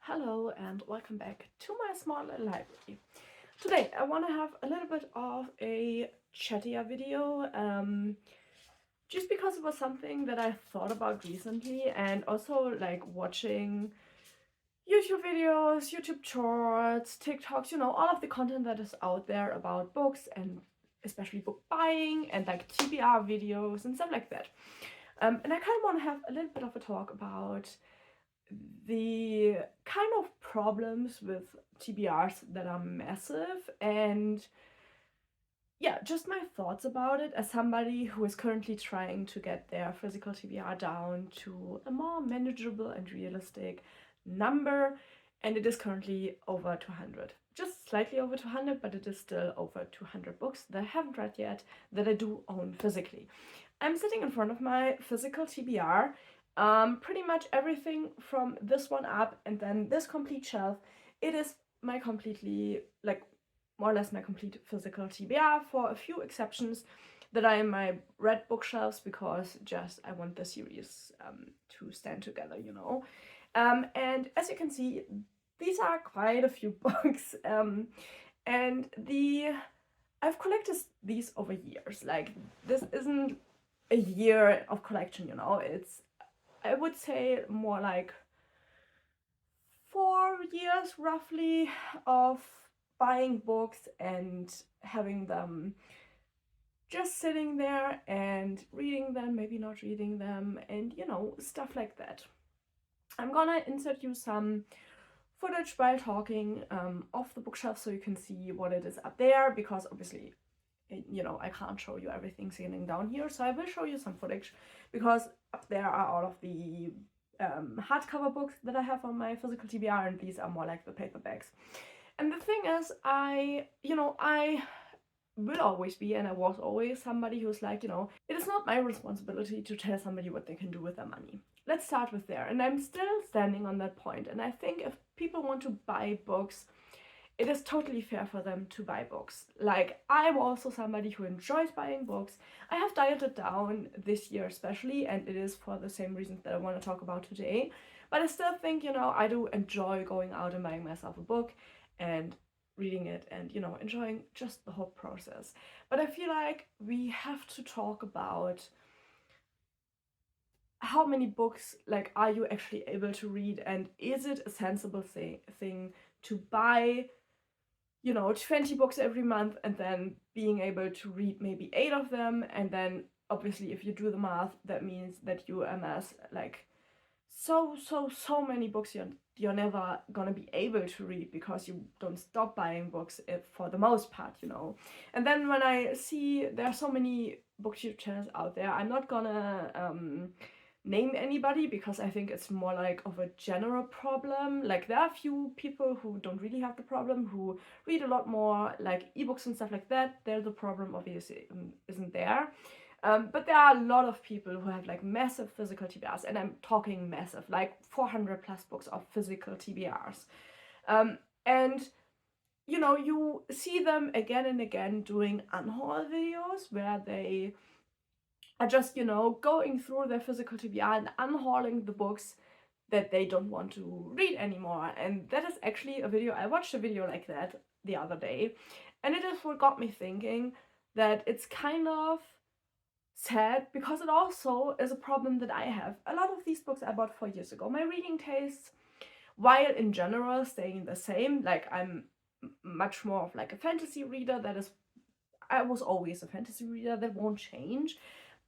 Hello and welcome back to my small little library. Today I want to have a little bit of a chattier video, just because it was something that I thought about recently, and also like watching YouTube videos, YouTube shorts, TikToks, all of the content that is out there about books and especially book buying and like TBR videos and stuff like that. And I kind of want to have a little bit of a talk about the kind of problems with TBRs that are massive, and yeah, just my thoughts about it as somebody who is currently trying to get their physical TBR down to a more manageable and realistic number, and it is currently over 200. Just slightly over 200, but it is still over 200 books that I haven't read yet that I do own physically. I'm sitting in front of my physical TBR. Pretty much everything from this one up and then this complete shelf, it is my completely, like, more or less my complete physical TBR, for a few exceptions that are in my red bookshelves because just I want the series to stand together. And as you can see, these are quite a few books, and I've collected these over years. Like, this isn't a year of collection. It's, I would say, more like 4 years roughly of buying books and having them just sitting there and reading them, maybe not reading them, and stuff like that. I'm gonna insert you some footage while talking off the bookshelf so you can see what it is up there, because obviously I can't show you everything sitting down here, so I will show you some footage, because up there are all of the hardcover books that I have on my physical TBR, and these are more like the paperbacks. And the thing is, I will always be, and I was always somebody who's like, it is not my responsibility to tell somebody what they can do with their money. Let's start with there. And I'm still standing on that point. And I think if people want to buy books, it is totally fair for them to buy books. Like, I'm also somebody who enjoys buying books. I have dialed it down this year especially, and it is for the same reasons that I want to talk about today. But I still think, I do enjoy going out and buying myself a book and reading it and, enjoying just the whole process. But I feel like we have to talk about how many books, like, are you actually able to read, and is it a sensible thing to buy 20 books every month and then being able to read maybe 8 of them, and then obviously if you do the math, that means that you amass like so many books you're never gonna be able to read because you don't stop buying books for the most part. And then when I see there are so many booktube channels out there, I'm not gonna name anybody because I think it's more like of a general problem. Like, there are a few people who don't really have the problem, who read a lot more like ebooks and stuff like that. There the problem obviously isn't there. But there are a lot of people who have like massive physical TBRs, and I'm talking massive, like 400 plus books of physical TBRs. And you see them again and again doing unhaul videos where they are just, going through their physical TBR and unhauling the books that they don't want to read anymore. And that is actually a video, I watched a video like that the other day, and it is what got me thinking that it's kind of sad, because it also is a problem that I have. A lot of these books I bought 4 years ago. My reading tastes, while in general staying the same, like, I'm much more of like a fantasy reader. I was always a fantasy reader, that won't change.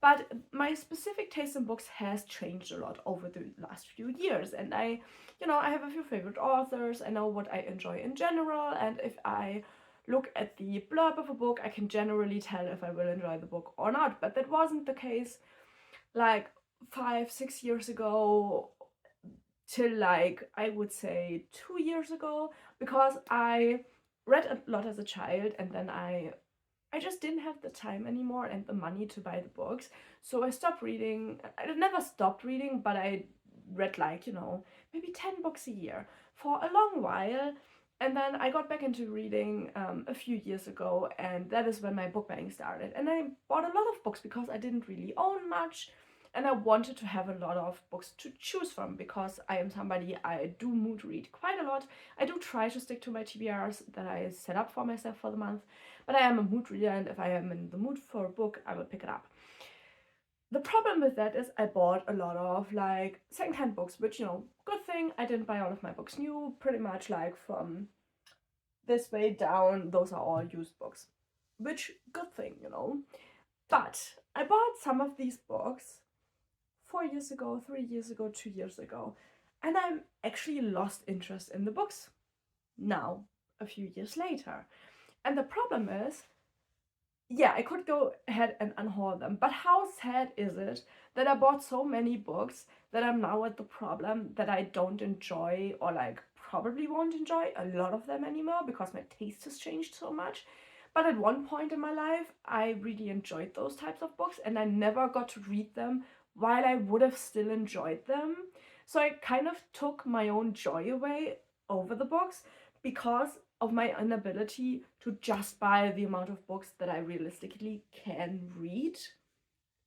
But my specific taste in books has changed a lot over the last few years, and I have a few favorite authors. I know what I enjoy in general, and if I look at the blurb of a book, I can generally tell if I will enjoy the book or not. But that wasn't the case like 5-6 years ago, till like, I would say, 2 years ago, because I read a lot as a child, and then I just didn't have the time anymore and the money to buy the books. So I stopped reading. I never stopped reading, but I read like, maybe 10 books a year for a long while. And then I got back into reading a few years ago, and that is when my book buying started. And I bought a lot of books because I didn't really own much. and I wanted to have a lot of books to choose from because I am somebody, I do mood read quite a lot. I do try to stick to my TBRs that I set up for myself for the month, but I am a mood reader, and if I am in the mood for a book, I will pick it up. The problem with that is I bought a lot of like secondhand books, which, you know, good thing. I didn't buy all of my books new, pretty much like from this way down, those are all used books, which good thing, you know. But I bought some of these books 4 years ago, 3 years ago, 2 years ago, and I'm actually lost interest in the books now, a few years later. And the problem is, yeah, I could go ahead and unhaul them, but how sad is it that I bought so many books that I'm now at the problem that I don't enjoy, or like probably won't enjoy a lot of them anymore because my taste has changed so much. But at one point in my life, I really enjoyed those types of books, and I never got to read them while I would have still enjoyed them. So I kind of took my own joy away over the books because of my inability to just buy the amount of books that I realistically can read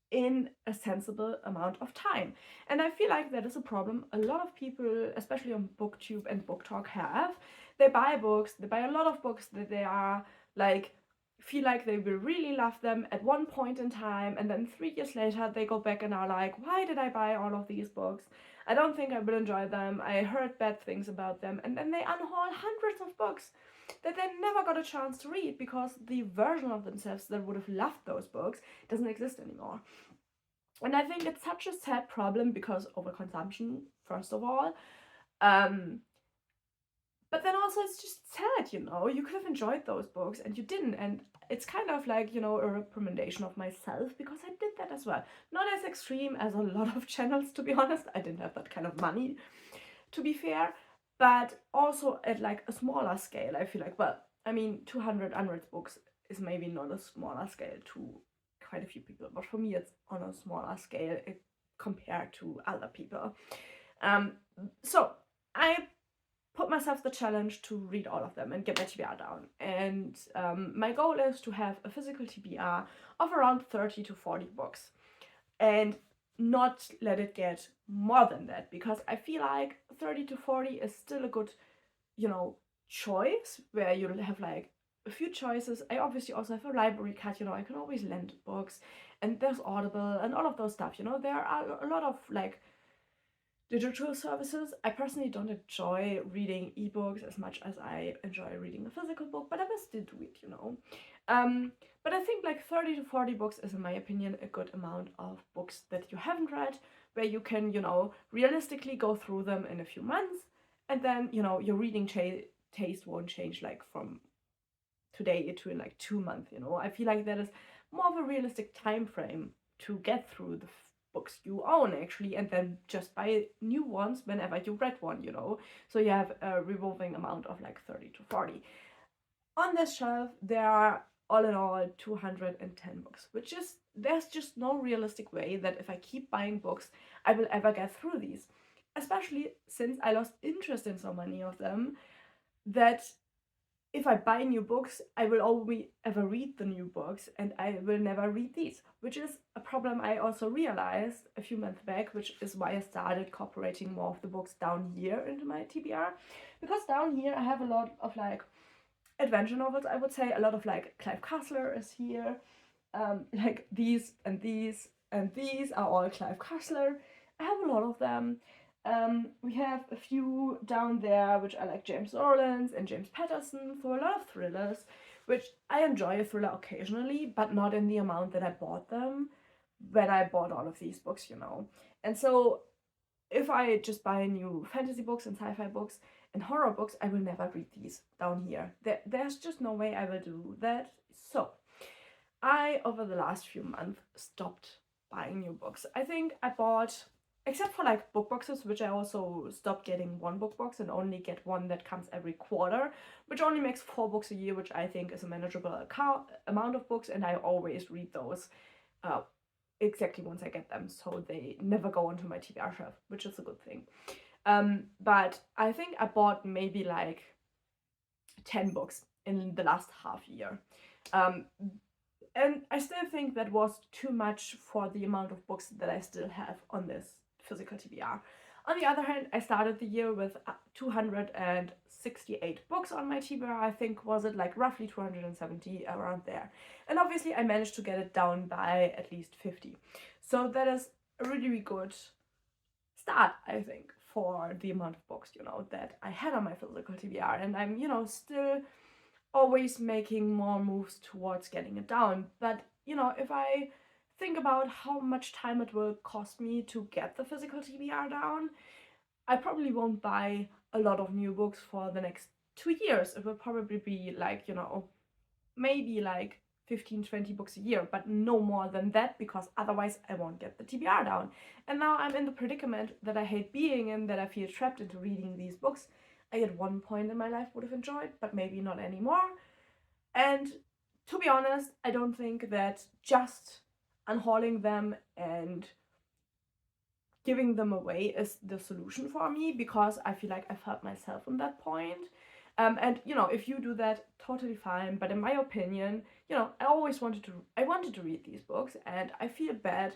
in a sensible amount of time. And I feel like that is a problem a lot of people, especially on booktube and book talk, have. They buy books, they buy a lot of books that they are like, feel like they will really love them at one point in time, and then 3 years later they go back and are like, why did I buy all of these books? I don't think I will enjoy them, I heard bad things about them, and then they unhaul hundreds of books that they never got a chance to read because the version of themselves that would have loved those books doesn't exist anymore. And I think it's such a sad problem because overconsumption, first of all. But then also it's just sad, you know, you could have enjoyed those books and you didn't. And it's kind of like, you know, a recommendation of myself because I did that as well. Not as extreme as a lot of channels, to be honest. I didn't have that kind of money, to be fair. But also at like a smaller scale, I feel like, well, I mean, 200 unread books is maybe not a smaller scale to quite a few people, but for me it's on a smaller scale compared to other people. So I put myself the challenge to read all of them and get my TBR down. And my goal is to have a physical TBR of around 30 to 40 books. And not let it get more than that, because I feel like 30 to 40 is still a good, you know, choice where you'll have like a few choices. I obviously also have a library card, you know, I can always lend books, and there's Audible and all of those stuff, you know. There are a lot of like digital services. I personally don't enjoy reading ebooks as much as I enjoy reading a physical book, but I will still do it, you know. But I think like 30 to 40 books is, in my opinion, a good amount of books that you haven't read, where you can, you know, realistically go through them in a few months, and then, you know, your reading taste won't change like from today to in like 2 months, you know. I feel like that is more of a realistic time frame to get through the books you own, actually, and then just buy new ones whenever you read one, you know. So you have a revolving amount of like 30 to 40. On this shelf, there are all in all 210 books, which is, there's just no realistic way that if I keep buying books, I will ever get through these. Especially since I lost interest in so many of them, that if I buy new books, I will only ever read the new books and I will never read these, which is a problem I also realized a few months back, which is why I started incorporating more of the books down here into my TBR. Because down here I have a lot of like adventure novels, I would say. A lot of like Clive Cussler is here. Like these and these and these are all Clive Cussler. I have a lot of them. We have a few down there which are like James Orleans and James Patterson, so a lot of thrillers, which I enjoy a thriller occasionally, but not in the amount that I bought them when I bought all of these books, you know. And so if I just buy new fantasy books and sci-fi books and horror books, I will never read these down here. There's just no way I will do that. So I, over the last few months, stopped buying new books. I think I bought, except for like book boxes, which I also stopped getting one book box and only get one that comes every quarter, which only makes 4 books a year, which I think is a manageable amount of books, and I always read those exactly once I get them, so they never go onto my TBR shelf, which is a good thing. But I think I bought maybe like 10 books in the last half year. And I still think that was too much for the amount of books that I still have on this physical TBR. On the other hand, I started the year with 268 books on my TBR. I think was it like roughly 270, around there. And obviously I managed to get it down by at least 50. So that is a really, really good start, I think, for the amount of books, that I had on my physical TBR. And I'm, still always making more moves towards getting it down. But, if I think about how much time it will cost me to get the physical TBR down, I probably won't buy a lot of new books for the next 2 years. It will probably be like, maybe like 15, 20 books a year, but no more than that, because otherwise I won't get the TBR down. And now I'm in the predicament that I hate being in, that I feel trapped into reading these books I at one point in my life would have enjoyed, but maybe not anymore. And to be honest, I don't think that just unhauling them and giving them away is the solution for me, because I feel like I felt myself in that point. And if you do that, totally fine. But in my opinion, I wanted to read these books, and I feel bad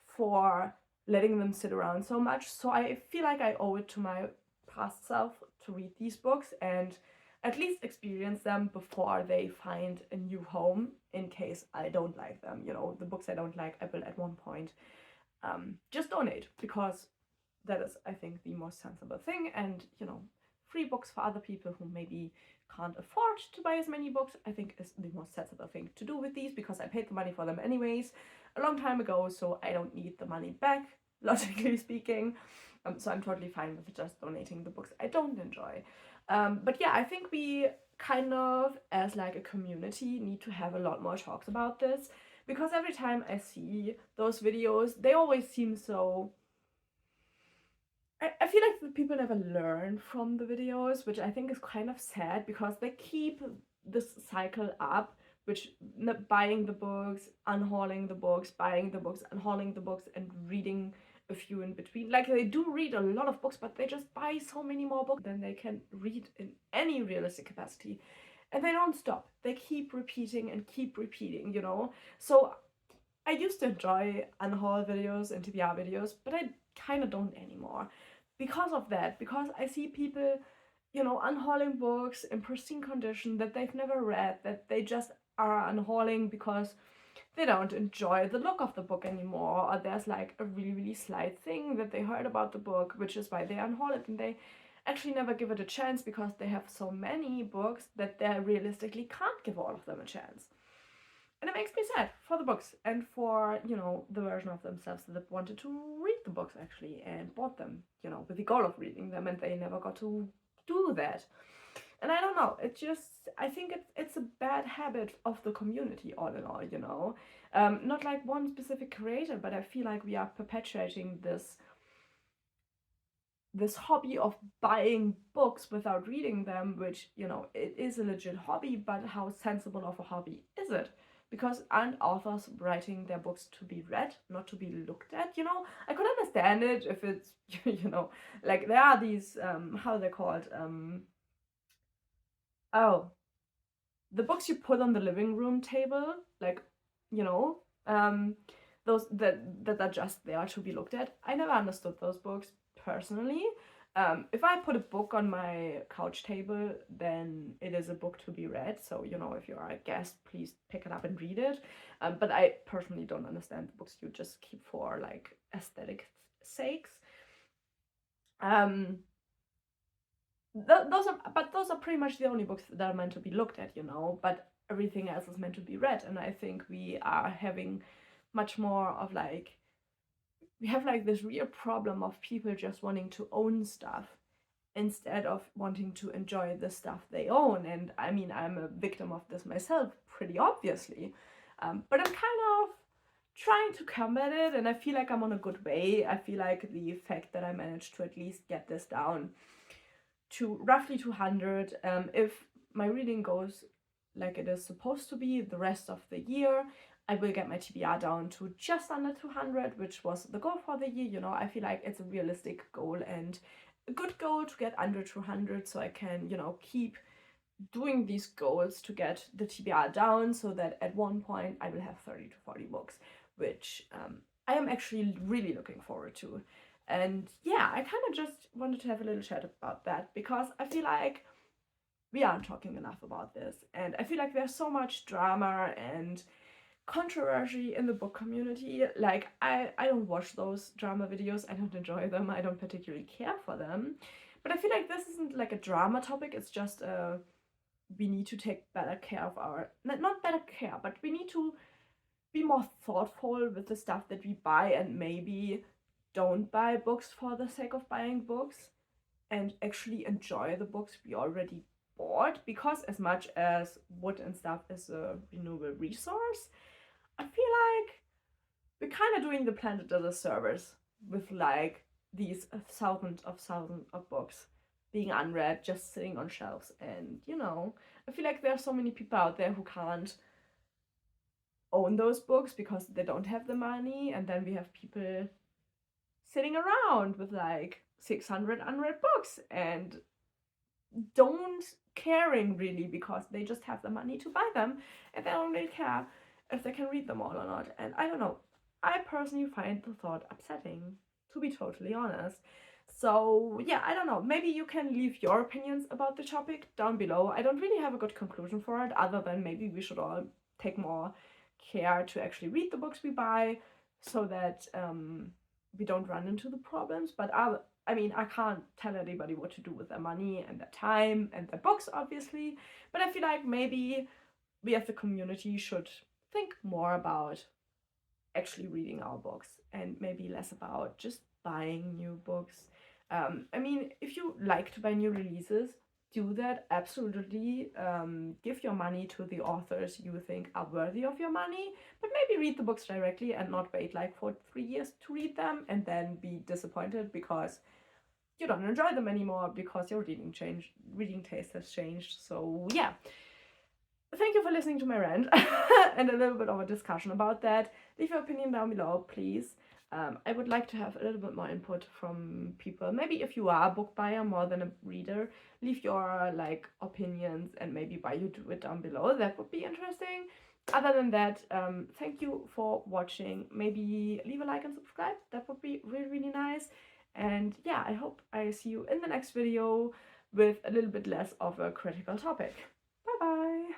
for letting them sit around so much. So I feel like I owe it to my past self to read these books and at least experience them before they find a new home, in case I don't like them. The books I don't like, I will at one point just donate, because that is, I think, the most sensible thing. And free books for other people who maybe can't afford to buy as many books, I think is the most sensible thing to do with these, because I paid the money for them anyways a long time ago, so I don't need the money back, logically speaking. So I'm totally fine with just donating the books I don't enjoy. But yeah, I think we kind of, as like a community, need to have a lot more talks about this, because every time I see those videos, they always seem so... I feel like the people never learn from the videos, which I think is kind of sad, because they keep this cycle up, which buying the books, unhauling the books, buying the books, unhauling the books, and reading a few in between. Like, they do read a lot of books, but they just buy so many more books than they can read in any realistic capacity. And they don't stop. They keep repeating and keep repeating, So I used to enjoy unhaul videos and TBR videos, but I kind of don't anymore. Because of that, because I see people, unhauling books in pristine condition that they've never read, that they just are unhauling because they don't enjoy the look of the book anymore, or there's like a really, really slight thing that they heard about the book, which is why they unhaul it, and they actually never give it a chance, because they have so many books that they realistically can't give all of them a chance. And it makes me sad for the books, and for, the version of themselves that wanted to read the books actually and bought them, with the goal of reading them, and they never got to do that. And I don't know, I think it's a bad habit of the community all in all, Not like one specific creator, but I feel like we are perpetuating this hobby of buying books without reading them, which, it is a legit hobby, but how sensible of a hobby is it? Because aren't authors writing their books to be read, not to be looked at? I could understand it if it's, like there are these, how are they called? Oh, the books you put on the living room table, like, those that are just there to be looked at. I never understood those books personally. If I put a book on my couch table, then it is a book to be read. So, if you're a guest, please pick it up and read it. But I personally don't understand the books you just keep for like aesthetic sakes. Those are pretty much the only books that are meant to be looked at, but everything else is meant to be read. And I think we are having much more of like, we have like this real problem of people just wanting to own stuff instead of wanting to enjoy the stuff they own. And I mean, I'm a victim of this myself, pretty obviously. But I'm kind of trying to combat it, and I feel like I'm on a good way. I feel like the fact that I managed to at least get this down to roughly 200, if my reading goes like it is supposed to be the rest of the year, I will get my TBR down to just under 200, which was the goal for the year. I feel like it's a realistic goal and a good goal to get under 200, so I can, keep doing these goals to get the TBR down so that at one point I will have 30 to 40 books, which I am actually really looking forward to. And yeah, I kind of just wanted to have a little chat about that because I feel like we aren't talking enough about this. And I feel like there's so much drama and controversy in the book community. Like, I don't watch those drama videos, I don't enjoy them, I don't particularly care for them. But I feel like this isn't like a drama topic, it's just we need to take better care of our, not better care, but we need to be more thoughtful with the stuff that we buy and maybe don't buy books for the sake of buying books and actually enjoy the books we already bought, because as much as wood and stuff is a renewable resource, I feel like we're kind of doing the planet a disservice with like these thousands of books being unread, just sitting on shelves. And I feel like there are so many people out there who can't own those books because they don't have the money, and then we have people sitting around with like 600 unread books and don't caring really because they just have the money to buy them and they don't really care if they can read them all or not. And I don't know, I personally find the thought upsetting, to be totally honest. So yeah, I don't know, maybe you can leave your opinions about the topic down below. I don't really have a good conclusion for it other than maybe we should all take more care to actually read the books we buy so that we don't run into the problems. But I mean, I can't tell anybody what to do with their money and their time and their books, obviously. But I feel like maybe we as the community should think more about actually reading our books and maybe less about just buying new books. I mean, if you like to buy new releases, do that, absolutely. Give your money to the authors you think are worthy of your money, but maybe read the books directly and not wait like for 3 years to read them and then be disappointed because you don't enjoy them anymore because your reading taste has changed. So yeah, thank you for listening to my rant and a little bit of a discussion about that. Leave your opinion down below, please. I would like to have a little bit more input from people. Maybe if you are a book buyer more than a reader, leave your like opinions and maybe why you do it down below. That would be interesting. Other than that, thank you for watching. Maybe leave a like and subscribe. That would be really, really nice. And yeah, I hope I see you in the next video with a little bit less of a critical topic. Bye bye!